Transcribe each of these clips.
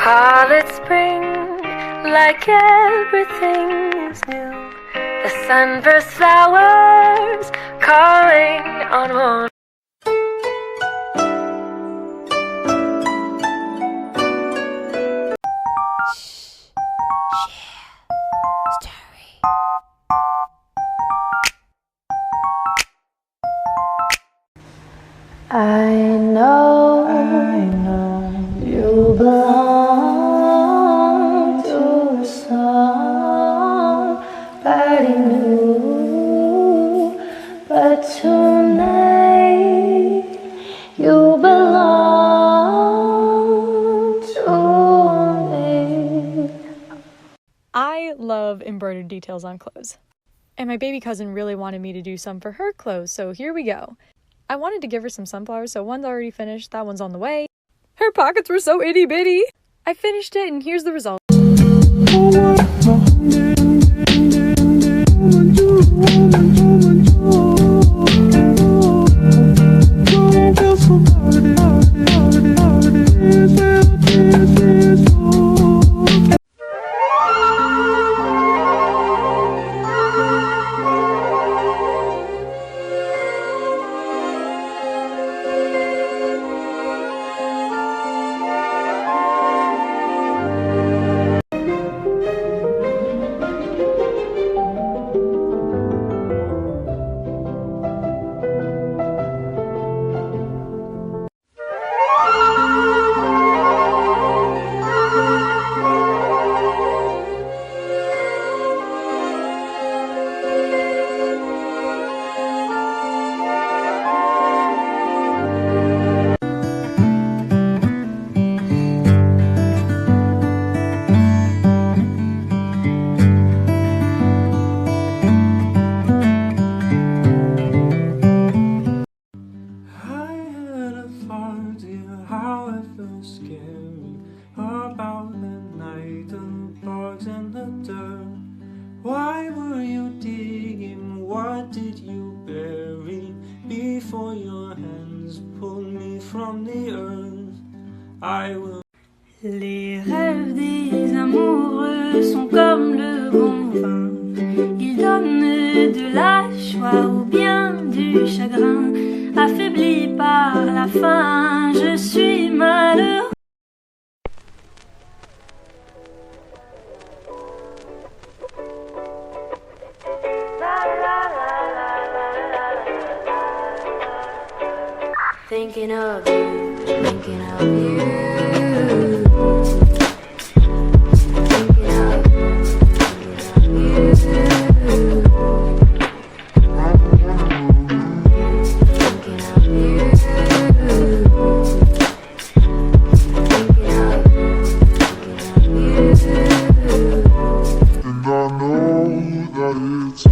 Call it spring, like everything is new. The sunburst flowers calling on one. I know you belong to somebody new, but tonight you belong to me. I love embroidered details on clothes, and my baby cousin really wanted me to do some for her clothes, so here we go. I wanted to give her some sunflowers, so one's already finished, that one's on the way. Her pockets were so itty bitty. I finished it, and here's the result. Why were you digging? What did you bury before your hands pulled me from the earth? I will. Les rêves des amoureux sont comme le bon vin. Ils donnent de la joie ou bien du chagrin. Affaibli par la faim, je suis malheureux. Thinking of you, thinking of you. Thinking of you, thinking of you. And I know that it's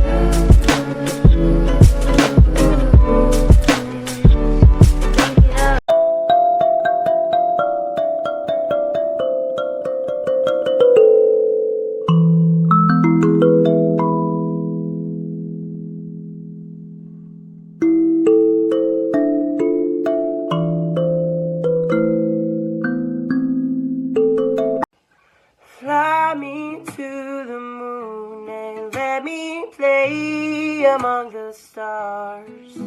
Fly me to the moon and let me play among the stars.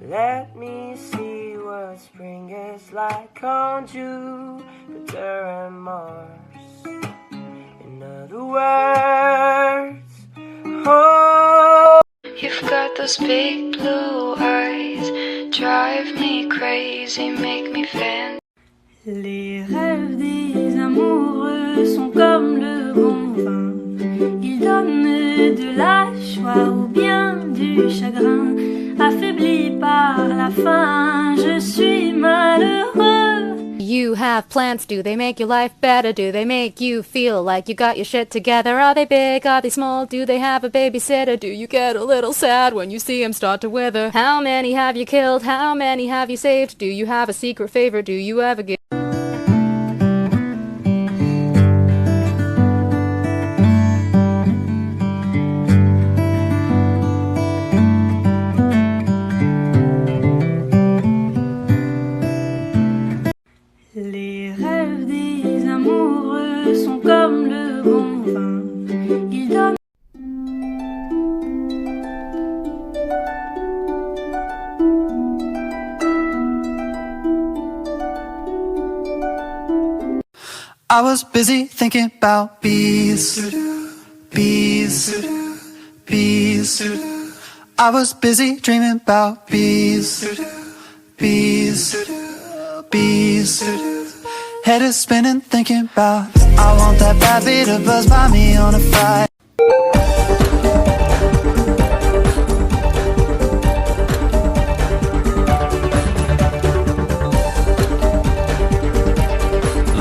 Let me see what spring is like on Jupiter and Mars. In other words, oh, You've got those big blue eyes, drive me crazy, make me fan. Les rêves des amoureux sont comme le bon vin. Ils donnent de la joie ou bien du chagrin. Affaibli par la faim, je suis malheureux. You have plants, do they make your life better? Do they make you feel like you got your shit together? Are they big, are they small? Do they have a babysitter? Do you get a little sad when you see them start to wither? How many have you killed? How many have you saved? Do you have a secret favor? Do you ever give? Les rêves des amoureux I was busy thinking about bees, bees, bees. I was busy dreaming about bees, bees, bees. Head is spinning thinking about I want that bad bee to buzz by me on a Friday.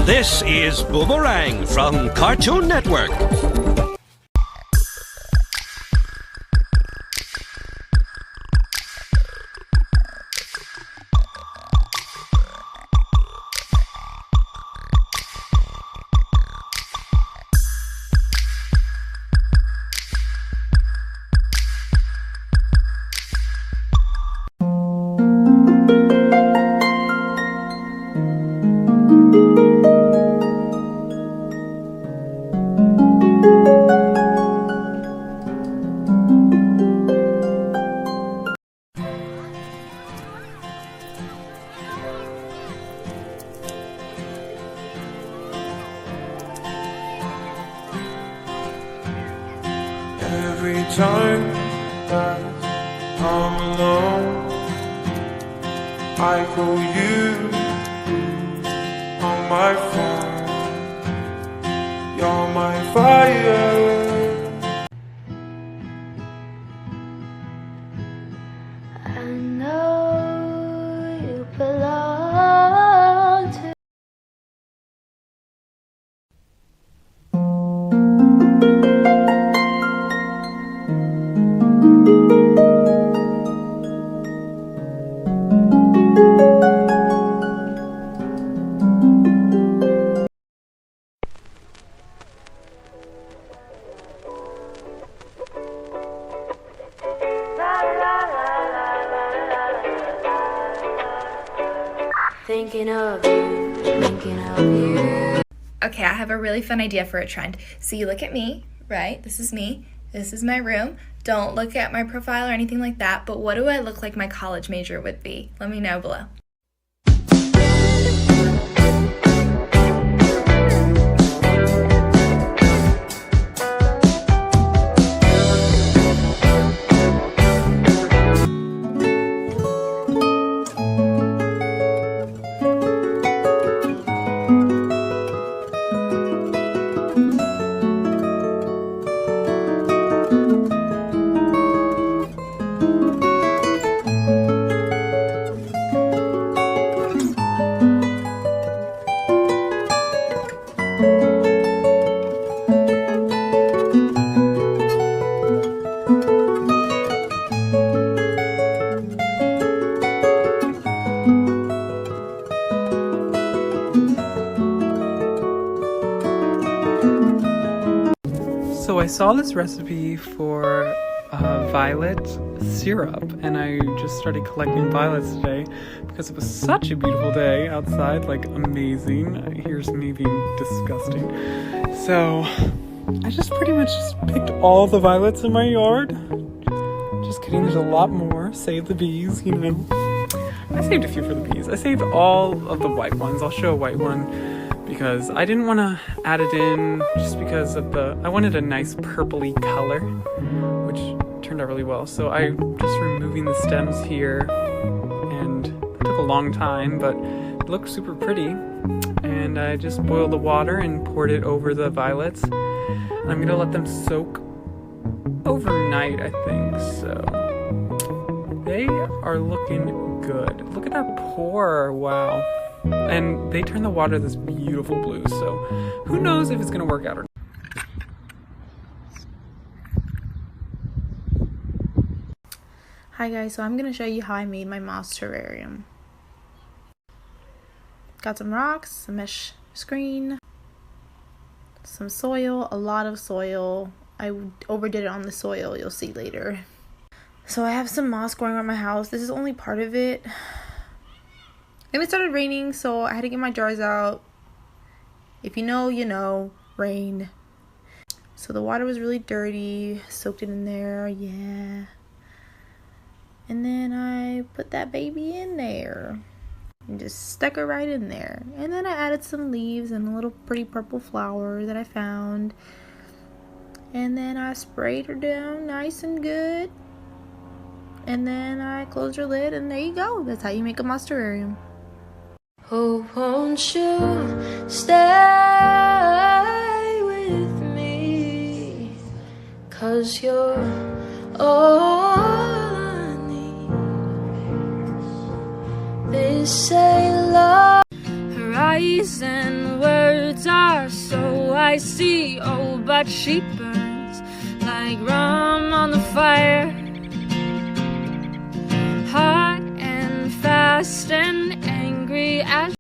This is Boomerang from Cartoon Network. Every time that I'm alone, I call you on my phone. You're my fire. I know you belong to. Thinking of you, thinking of you. Okay, I have a really fun idea for a trend. So you look at me, right? This is me. This is my room. Don't look at my profile or anything like that, but what do I look like my college major would be? Let me know below. So I saw this recipe for violet syrup, and I just started collecting violets today because it was such a beautiful day outside, like amazing. Here's me being disgusting. So I just pretty much just picked all the violets in my yard. Just kidding, there's a lot more. Save the bees, you know. I saved a few for the bees. I saved all of the white ones. I'll show a white one because I didn't want to add it in just because of I wanted a nice purpley color, which turned out really well. So I'm just removing the stems here, and it took a long time, but it looked super pretty. And I just boiled the water and poured it over the violets. And I'm gonna let them soak overnight, I think. So they are looking good. Look at that pour, wow. And they turn the water this beautiful blue, so who knows if it's gonna work out or not. Hi guys, so I'm gonna show you how I made my moss terrarium. Got some rocks, some mesh screen, some soil, a lot of soil. I overdid it on the soil, you'll see later. So I have some moss growing around my house. This is only part of it. And it started raining, so I had to get my jars out. If you know, you know, rain. So the water was really dirty, soaked it in there, yeah. And then I put that baby in there. and just stuck her right in there. And then I added some leaves and a little pretty purple flower that I found. And then I sprayed her down nice and good. And then I closed her lid, and there you go. That's how you make a moss terrarium. Oh, won't you stay with me? 'Cause you're all I need. They say love. Her eyes and words are so icy, oh, but she burns like rum on the fire. Hot and fast and angry as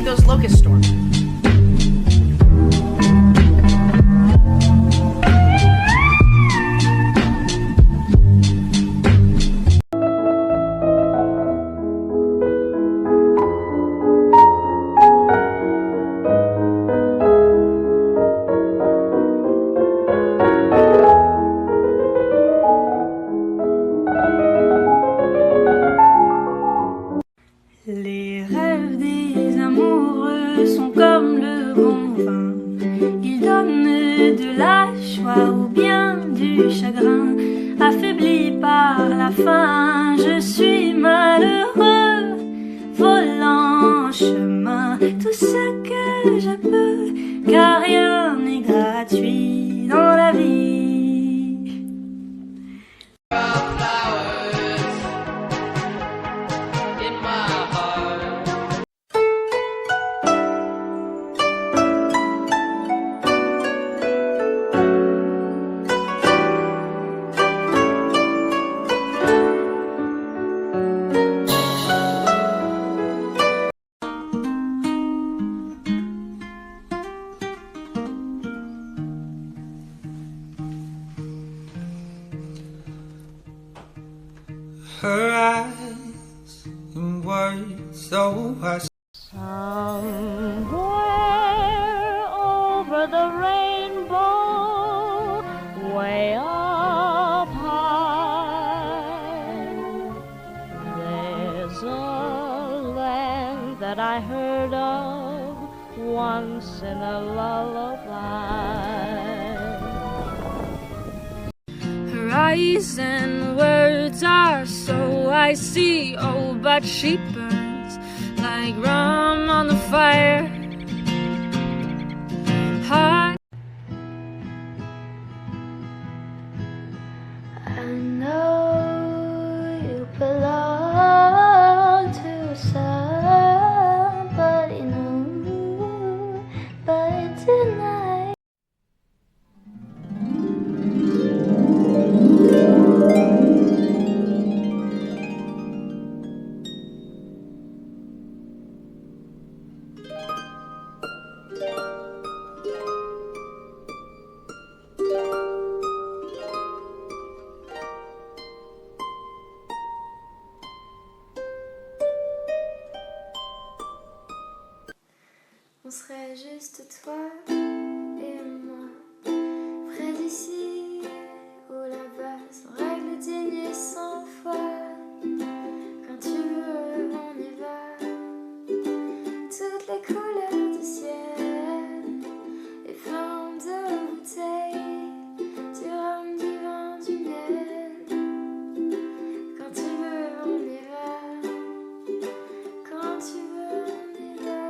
those locust storms. Les rêves des amoureux sont comme le bon vin. Ils donnent de la joie ou bien du chagrin. Affaibli par la faim, je suis malheureux. Volant en chemin tout ce que je peux, car rien n'est gratuit dans la vie. Her eyes and words so hushed. Somewhere over the rainbow, way up high, there's a land that I heard of once in a lullaby. Her eyes and words are so icy, oh, but she burns like rum on the fire. Hot. I know you belong to somebody new, but tonight On serait juste toi et moi, près d'ici ou là-bas, sans règle digne et sans foi. Quand tu veux, on y va. Toutes les couleurs du ciel, les formes de bouteilles, du rhum, du vin, du miel. Quand tu veux, on y va. Quand tu veux, on y va.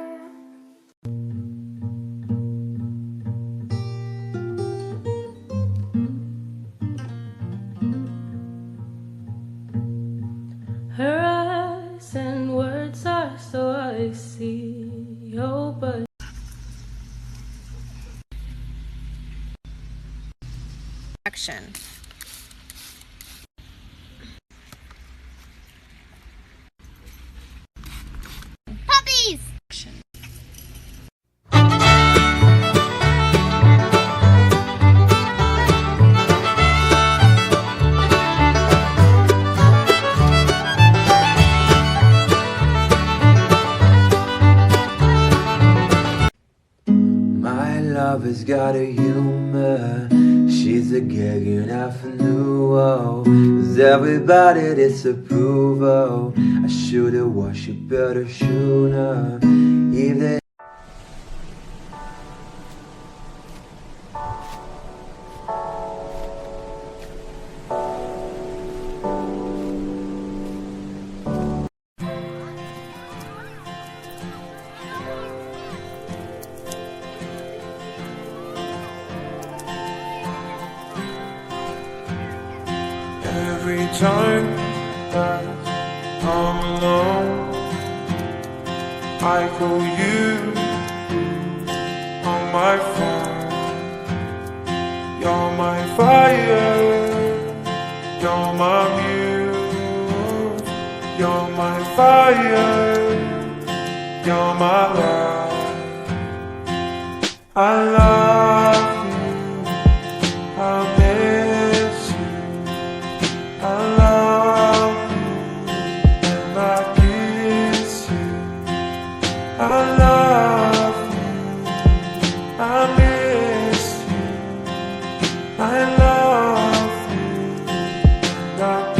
Her eyes and words are so icy. Oh, but Action. Puppies! Action. My lover's got a humor. She's a gag and half a new. Does everybody disapproval? I should've washed it better sooner. If they Every time that I'm alone, I call you on my phone. You're my fire, you're my muse. You're my fire, you're my life. I love you, I miss you, I love you, and I kiss you. I love you, I miss you, I love you, and I